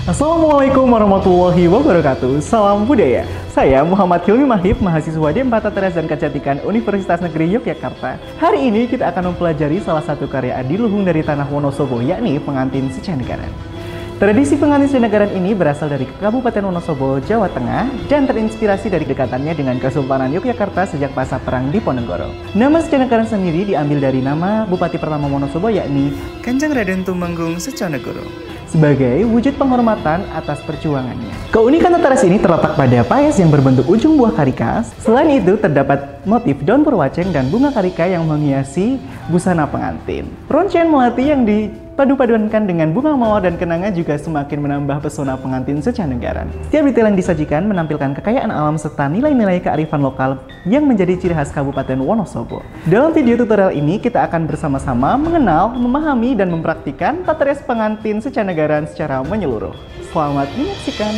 Assalamualaikum warahmatullahi wabarakatuh. Salam budaya. Saya Muhammad Hilmi Mahib, mahasiswa D4 Tata Rias dan Kecantikan Universitas Negeri Yogyakarta. Hari ini kita akan mempelajari salah satu karya adiluhung dari tanah Wonosobo, yakni pengantin secanagaran. Tradisi pengantin secanagaran ini berasal dari Kabupaten Wonosobo, Jawa Tengah, dan terinspirasi dari dekatannya dengan Kesultanan Yogyakarta sejak masa perang Diponegoro. Nama secanagaran sendiri diambil dari nama Bupati pertama Wonosobo, yakni Kanjeng Raden Tumenggung Secanegoro, sebagai wujud penghormatan atas perjuangannya. Keunikan tata rias ini terletak pada paes yang berbentuk ujung buah karika. Selain itu, terdapat motif daun purwaceng dan bunga karika yang menghiasi busana pengantin. Roncen melati yang dipadu-padukan dengan bunga mawar dan kenanga juga semakin menambah pesona pengantin secanagaran. Setiap detail yang disajikan menampilkan kekayaan alam serta nilai-nilai kearifan lokal yang menjadi ciri khas Kabupaten Wonosobo. Dalam video tutorial ini, kita akan bersama-sama mengenal, memahami, dan mempraktikkan tata rias pengantin secanagaran secara menyeluruh. Selamat menyaksikan!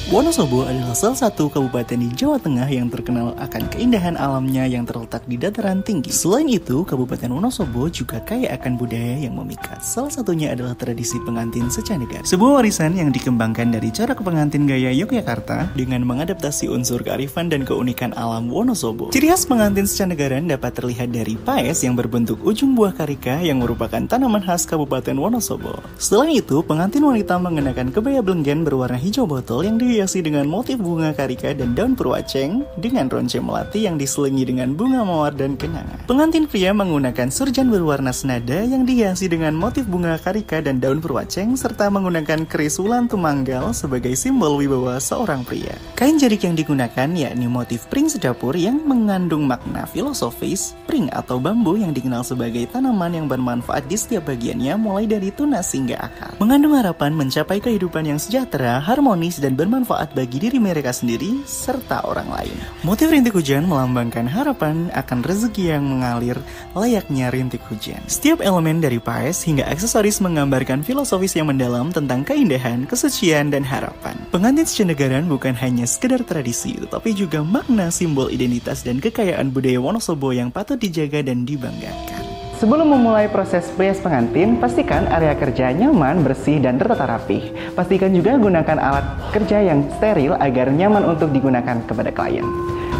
Wonosobo adalah salah satu kabupaten di Jawa Tengah yang terkenal akan keindahan alamnya yang terletak di dataran tinggi. Selain itu, Kabupaten Wonosobo juga kaya akan budaya yang memikat. Salah satunya adalah tradisi pengantin secanagaran, sebuah warisan yang dikembangkan dari cara kepengantin gaya Yogyakarta dengan mengadaptasi unsur kearifan dan keunikan alam Wonosobo. Ciri khas pengantin secanagaran dapat terlihat dari paes yang berbentuk ujung buah karika yang merupakan tanaman khas Kabupaten Wonosobo. Selain itu, pengantin wanita mengenakan kebaya blenggen berwarna hijau botol yang dihiasi dengan motif bunga karika dan daun purwaceng dengan ronce melati yang diselingi dengan bunga mawar dan kenanga. Pengantin pria menggunakan surjan berwarna senada yang dihiasi dengan motif bunga karika dan daun purwaceng serta menggunakan keris wulan tumanggal sebagai simbol wibawa seorang pria. Kain jarik yang digunakan yakni motif pring sedapur yang mengandung makna filosofis. Pring atau bambu yang dikenal sebagai tanaman yang bermanfaat di setiap bagiannya mulai dari tunas hingga akar, mengandung harapan mencapai kehidupan yang sejahtera, harmonis, dan bermanfaat bagi diri mereka sendiri serta orang lain. Motif rintik hujan melambangkan harapan akan rezeki yang mengalir layaknya rintik hujan. Setiap elemen dari paes hingga aksesoris menggambarkan filosofis yang mendalam tentang keindahan, kesucian, dan harapan. Pengantin secanagaran bukan hanya sekedar tradisi, tetapi juga makna simbol identitas dan kekayaan budaya Wonosobo yang patut dijaga dan dibanggakan. Sebelum memulai proses perias pengantin, pastikan area kerja nyaman, bersih, dan tertata rapih. Pastikan juga gunakan alat kerja yang steril agar nyaman untuk digunakan kepada klien.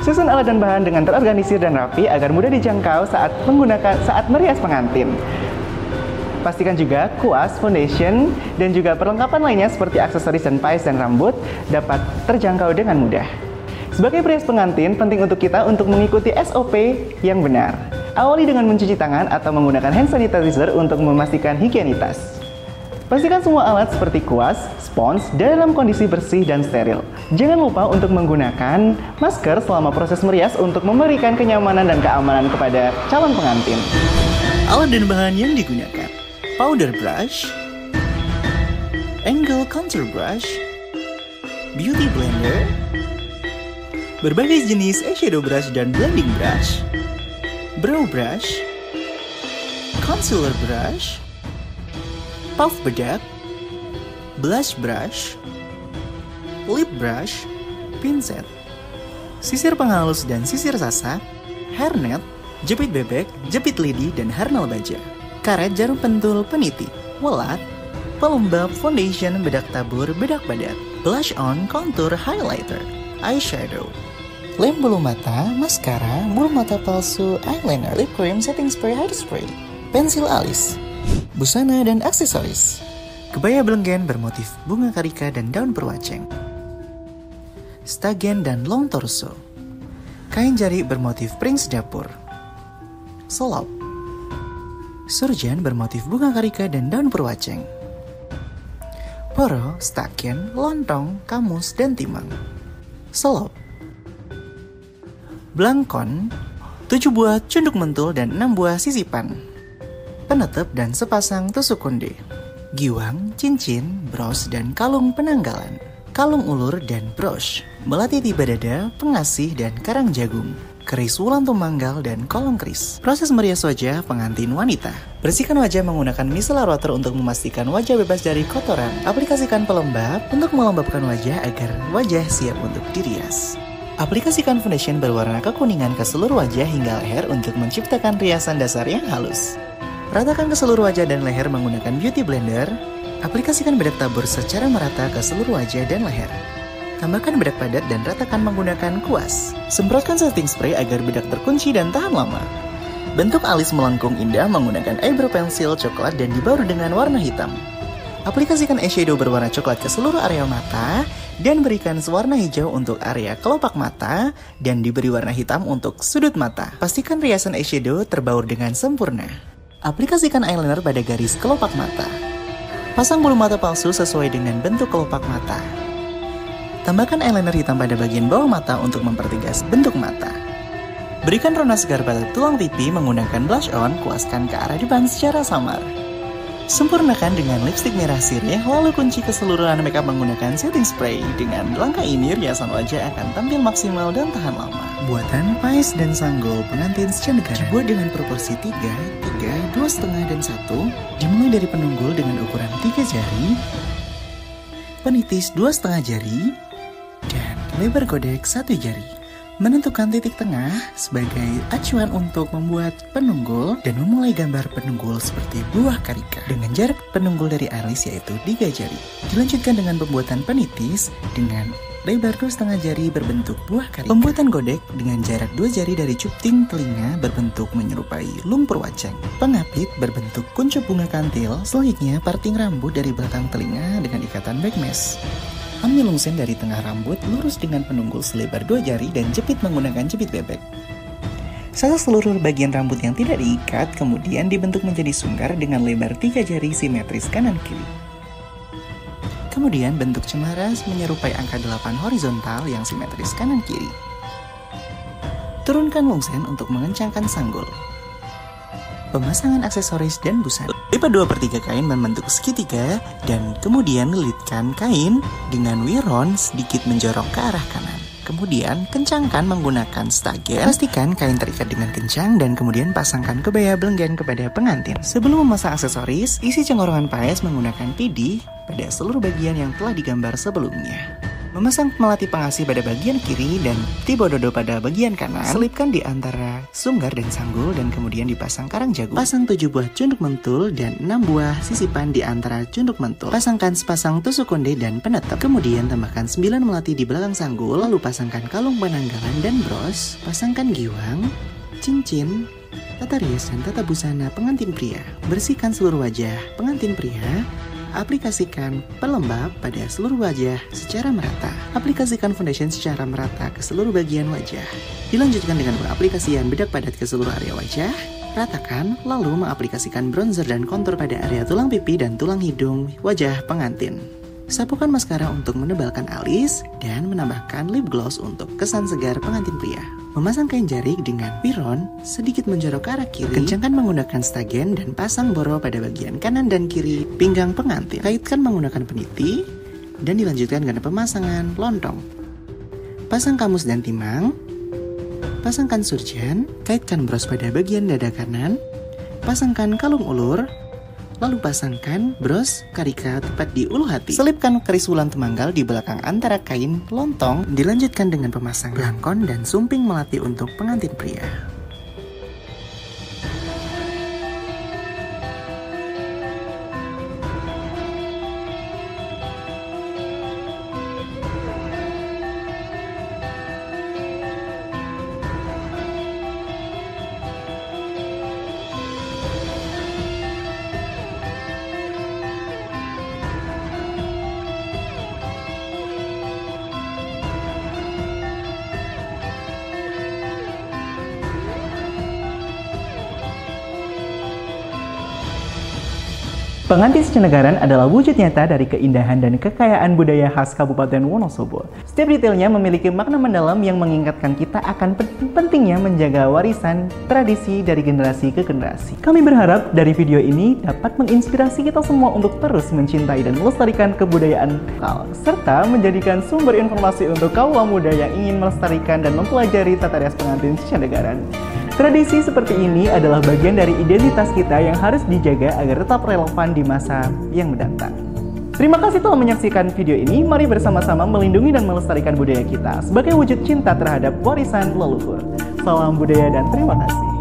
Susun alat dan bahan dengan terorganisir dan rapi agar mudah dijangkau saat merias pengantin. Pastikan juga kuas, foundation, dan juga perlengkapan lainnya seperti aksesoris dan paes dan rambut dapat terjangkau dengan mudah. Sebagai perias pengantin, penting untuk kita untuk mengikuti SOP yang benar. Awali dengan mencuci tangan atau menggunakan hand sanitizer untuk memastikan higienitas. Pastikan semua alat seperti kuas, spons dalam kondisi bersih dan steril. Jangan lupa untuk menggunakan masker selama proses merias untuk memberikan kenyamanan dan keamanan kepada calon pengantin. Alat dan bahan yang digunakan: powder brush, angle contour brush, beauty blender, berbagai jenis eyeshadow brush dan blending brush, brow brush, concealer brush, puff bedak, blush brush, lip brush, pinset, sisir penghalus dan sisir sasak, hairnet, jepit bebek, jepit lidi, dan harnal baja, karet jarum pentul peniti, welat, pelembab, foundation, bedak tabur, bedak badak, blush on, contour, highlighter, eyeshadow, lem bulu mata, maskara, bulu mata palsu, eyeliner, lip cream, setting spray, hairspray, pensil alis, busana dan aksesoris, kebaya blenggen bermotif bunga karika dan daun purwaceng, stagen dan long torso, kain jari bermotif pring sedapur, selop, surjan bermotif bunga karika dan daun purwaceng, poro, stagen, lontong, kamus, dan timang, selop, blangkon, 7 buah cunduk mentul dan 6 buah sisipan, penutup dan sepasang tusuk konde, giwang, cincin, bros, dan kalung penanggalan, kalung ulur dan broche, melati tiba dada, pengasih, dan karang jagung, keris wulan tumanggal, dan kolong keris. Proses merias wajah pengantin wanita. Bersihkan wajah menggunakan micellar water untuk memastikan wajah bebas dari kotoran. Aplikasikan pelembab untuk melembabkan wajah agar wajah siap untuk dirias. Aplikasikan foundation berwarna kekuningan ke seluruh wajah hingga leher untuk menciptakan riasan dasar yang halus. Ratakan ke seluruh wajah dan leher menggunakan beauty blender. Aplikasikan bedak tabur secara merata ke seluruh wajah dan leher. Tambahkan bedak padat dan ratakan menggunakan kuas. Semprotkan setting spray agar bedak terkunci dan tahan lama. Bentuk alis melengkung indah menggunakan eyebrow pencil coklat dan dibaur dengan warna hitam. Aplikasikan eyeshadow berwarna coklat ke seluruh area mata dan berikan warna hijau untuk area kelopak mata dan diberi warna hitam untuk sudut mata. Pastikan riasan eyeshadow terbaur dengan sempurna. Aplikasikan eyeliner pada garis kelopak mata. Pasang bulu mata palsu sesuai dengan bentuk kelopak mata. Tambahkan eyeliner hitam pada bagian bawah mata untuk mempertegas bentuk mata. Berikan rona segar pada tulang pipi menggunakan blush on, kuaskan ke arah depan secara samar. Sempurnakan dengan lipstik merah sirih, lalu kunci keseluruhan makeup menggunakan setting spray. Dengan langkah ini, riasan wajah akan tampil maksimal dan tahan lama. Buatan paes dan sanggul pengantin secanegara dibuat dengan proporsi 3, 3, 2,5, dan 1. Dimulai dari penunggul dengan ukuran 3 jari, penitis 2,5 jari, dan lebar godek 1 jari. Menentukan titik tengah sebagai acuan untuk membuat penunggul dan memulai gambar penunggul seperti buah karika dengan jarak penunggul dari alis yaitu 3 jari. Dilanjutkan dengan pembuatan penitis dengan lebar 2,5 jari berbentuk buah karika. Pembuatan godek dengan jarak 2 jari dari cupting telinga berbentuk menyerupai lumpur wacang. Pengapit berbentuk kuncup bunga kantil. Selanjutnya parting rambut dari belakang telinga dengan ikatan back mesh. Ambil lungsen dari tengah rambut, lurus dengan penunggul selebar 2 jari dan jepit menggunakan jepit bebek. Sasak seluruh bagian rambut yang tidak diikat, kemudian dibentuk menjadi sunggar dengan lebar 3 jari simetris kanan-kiri. Kemudian bentuk cemara menyerupai angka 8 horizontal yang simetris kanan-kiri. Turunkan lungsen untuk mengencangkan sanggul. Pemasangan aksesoris dan busana. Lipat 2/3 kain membentuk segitiga dan kemudian lilitkan kain dengan wiron sedikit menjorok ke arah kanan. Kemudian kencangkan menggunakan stagen. Pastikan kain terikat dengan kencang dan kemudian pasangkan kebaya belenggan kepada pengantin. Sebelum memasang aksesoris, isi cengkorongan paes menggunakan pidi pada seluruh bagian yang telah digambar sebelumnya. Memasang melati pengasih pada bagian kiri dan tibododo pada bagian kanan. Selipkan di antara sunggar dan sanggul dan kemudian dipasang karang jagung. Pasang 7 buah cunduk mentul dan 6 buah sisipan di antara cunduk mentul. Pasangkan sepasang tusuk konde dan penetap. Kemudian tambahkan 9 melati di belakang sanggul. Lalu pasangkan kalung penanggalan dan bros. Pasangkan giwang, cincin, tata rias dan tata busana pengantin pria. Bersihkan seluruh wajah pengantin pria. Aplikasikan pelembab pada seluruh wajah secara merata. Aplikasikan foundation secara merata ke seluruh bagian wajah. Dilanjutkan dengan pengaplikasian bedak padat ke seluruh area wajah. Ratakan, lalu mengaplikasikan bronzer dan kontur pada area tulang pipi dan tulang hidung wajah pengantin. Sapukan maskara untuk menebalkan alis dan menambahkan lip gloss untuk kesan segar pengantin pria. Memasang kain jarik dengan piron sedikit menjorok ke arah kiri. Kencangkan menggunakan stagen dan pasang boro pada bagian kanan dan kiri pinggang pengantin. Kaitkan menggunakan peniti dan dilanjutkan dengan pemasangan lontong. Pasang kamus dan timang. Pasangkan surjan. Kaitkan bros pada bagian dada kanan. Pasangkan kalung ulur. Lalu pasangkan bros karika tepat di ulu hati. Selipkan keris wulan temanggal di belakang antara kain lontong. Dilanjutkan dengan pemasangan belangkon dan sumping melati untuk pengantin pria. Pengantin Secenagaran adalah wujud nyata dari keindahan dan kekayaan budaya khas Kabupaten Wonosobo. Setiap detailnya memiliki makna mendalam yang mengingatkan kita akan pentingnya menjaga warisan tradisi dari generasi ke generasi. Kami berharap dari video ini dapat menginspirasi kita semua untuk terus mencintai dan melestarikan kebudayaan lokal, serta menjadikan sumber informasi untuk kaula muda yang ingin melestarikan dan mempelajari tata rias pengantin Secenagaran. Tradisi seperti ini adalah bagian dari identitas kita yang harus dijaga agar tetap relevan di masa yang mendatang. Terima kasih telah menyaksikan video ini. Mari bersama-sama melindungi dan melestarikan budaya kita sebagai wujud cinta terhadap warisan leluhur. Salam budaya dan terima kasih.